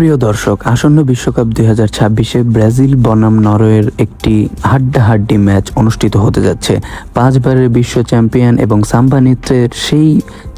প্রিয় দর্শক, আসন্ন বিশ্বকাপ 2026-এ ব্রাজিল বনাম নরওয়ের একটি হাড্ডাহাড্ডি ম্যাচ অনুষ্ঠিত হতে যাচ্ছে। 5বারের বিশ্ব চ্যাম্পিয়ন এবং সাম্বা নৃত্যের সেই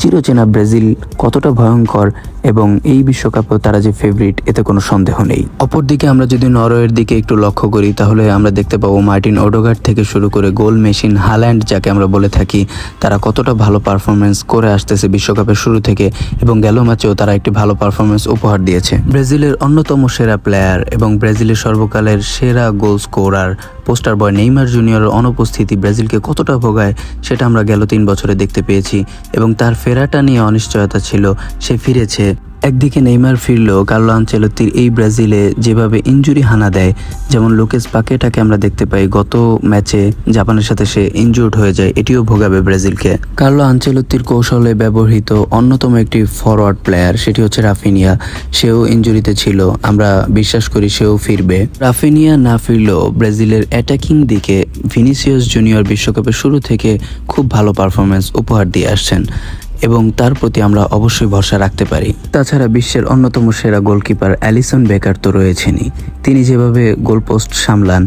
চিরচেনা ব্রাজিল কতটা ভয়ঙ্কর এবং এই বিশ্বকাপেও তারা যে ফেভারিট, এতে কোনো সন্দেহ নেই। অপরদিকে আমরা যদি নরওয়ের দিকে একটু লক্ষ্য করি, তাহলে আমরা দেখতে পাবো মার্টিন ওডেগার্ড থেকে শুরু করে গোল মেশিন হাল্যান্ড, যাকে আমরা বলে থাকি, তারা কতটা ভালো পারফরমেন্স করে আসতেছে বিশ্বকাপের শুরু থেকে, এবং গেল ম্যাচেও তারা একটি ভালো পারফরমেন্স উপহার দিয়েছে। ব্রাজিলের অন্যতম সেরা প্লেয়ার এবং ব্রাজিলের সর্বকালের সেরা goal scorer poster boy Neymar জুনিয়রের অনুপস্থিতি ব্রাজিলকে কতটা ভোগায় সেটা আমরা গেল 3 বছরে দেখতে পেয়েছি, এবং তার ফেরাটা নিয়ে অনিশ্চয়তা ছিল। সে ফিরেছে। একদিকে নেইমার ফিরলেও কার্লো আনচেলত্তির এই ব্রাজিলে যেভাবে ইনজুরি হানা দেয়, যেমন লুকেস পাকেটাকে আমরা দেখতে পাই গত ম্যাচে জাপানের সাথে সে ইনজুর্ড হয়ে যায়, এটিও ভোগাবে ব্রাজিলকে। কার্লো আনচেলত্তির কৌশলে ব্যবহৃত অন্যতম একটি ফরওয়ার্ড প্লেয়ার, সেটি হচ্ছে রাফিনিয়া। সেও ইনজুরিতে ছিল, আমরা বিশ্বাস করি সেও ফিরবে। রাফিনিয়া না ফিরলেও ব্রাজিলের অ্যাটাকিং দিকে ভিনিসিয়াস জুনিয়র বিশ্বকাপের শুরু থেকে খুব ভালো পারফরমেন্স উপহার দিয়ে আসছেন, এবং তার প্রতি আমরা অবশ্যই ভরসা রাখতে পারি। তাছাড়া বিশ্বের অন্যতম সেরা গোলকিপার অ্যালিসন বেকার তো রয়েছেনই। তিনি যেভাবে গোলপোস্ট সামলান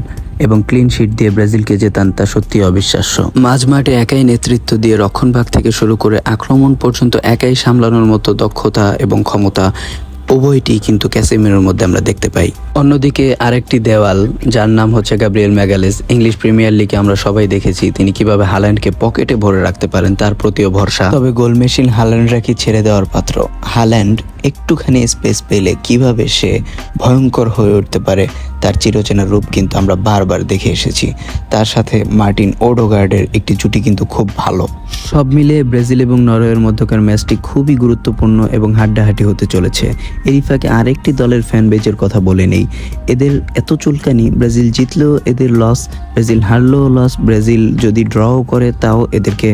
এবং ক্লিন শিট দিয়ে ব্রাজিলকে জেতান, তা সত্যি অবিশ্বাস্য। মাঝমাঠে একাই নেতৃত্ব দিয়ে রক্ষণভাগ থেকে শুরু করে আক্রমণ পর্যন্ত একাই সামলানোর মতো দক্ষতা এবং ক্ষমতা উভয়টি কিন্তু ক্যাসেমিরোর মধ্যে আমরা দেখতে পাই। অন্যদিকে আরেকটি দেওয়াল, যার নাম হচ্ছে গাব্রিয়েল ম্যাগালেস। ইংলিশ প্রিমিয়ার লিগে আমরা সবাই দেখেছি তিনি কিভাবে হাল্যান্ডকে পকেটে ভরে রাখতে পারেন, তার প্রতিও ভরসা। তবে গোল মেশিন হাল্যান্ডরা কি ছেড়ে দেওয়ার পাত্র? হাল্যান্ড একটুখানি স্পেস পেলে কিভাবে সে ভয়ঙ্কর হয়ে উঠতে পারে, তার চিরচেনা রূপ কিন্তু আমরা বারবার দেখে এসেছি। তার সাথে মার্টিন ওডেগার্ডের একটি জুটি কিন্তু খুব ভালো। সব মিলিয়ে ব্রাজিল এবং নরওয়ের মধ্যকার ম্যাচটি খুবই গুরুত্বপূর্ণ এবং হাড্ডাহাড্ডি হতে চলেছে। এরই ফাঁকে আরেকটি দলের ফ্যান বেজের কথা বলে নেই। এদের এত চুলকানি, ব্রাজিল জিতলেও এদের লস, ব্রাজিল হারলেও লস, ব্রাজিল যদি ড্রও করে তাও এদেরকে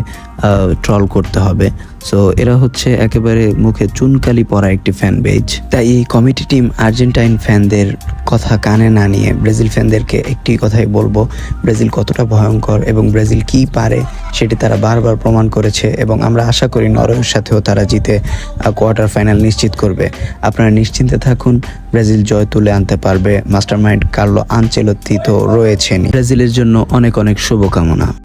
ট্রল করতে হবে। সো এরা হচ্ছে একেবারে মুখে চুনকালি পরা একটি ফ্যান বেজ। তাই এই কমিটি টিম আর্জেন্টাইন ফ্যানদের কথা কানে না নিয়ে ব্রাজিল ফ্যানদেরকে একটি কথাই বলবো, ব্রাজিল কতটা ভয়ঙ্কর এবং ব্রাজিল কি পারে সেটি তারা বারবার প্রমাণ করেছে, এবং আমরা আশা করি নরওয়ের সাথেও তারা জিতে কোয়ার্টার ফাইনাল নিশ্চিত করবে। আপনারা নিশ্চিন্তে থাকুন, ব্রাজিল জয় তুলে আনতে পারবে। মাস্টারমাইন্ড কার্লো আনচেলত্তি তো রয়েছেনই। ব্রাজিলের জন্য অনেক অনেক শুভকামনা।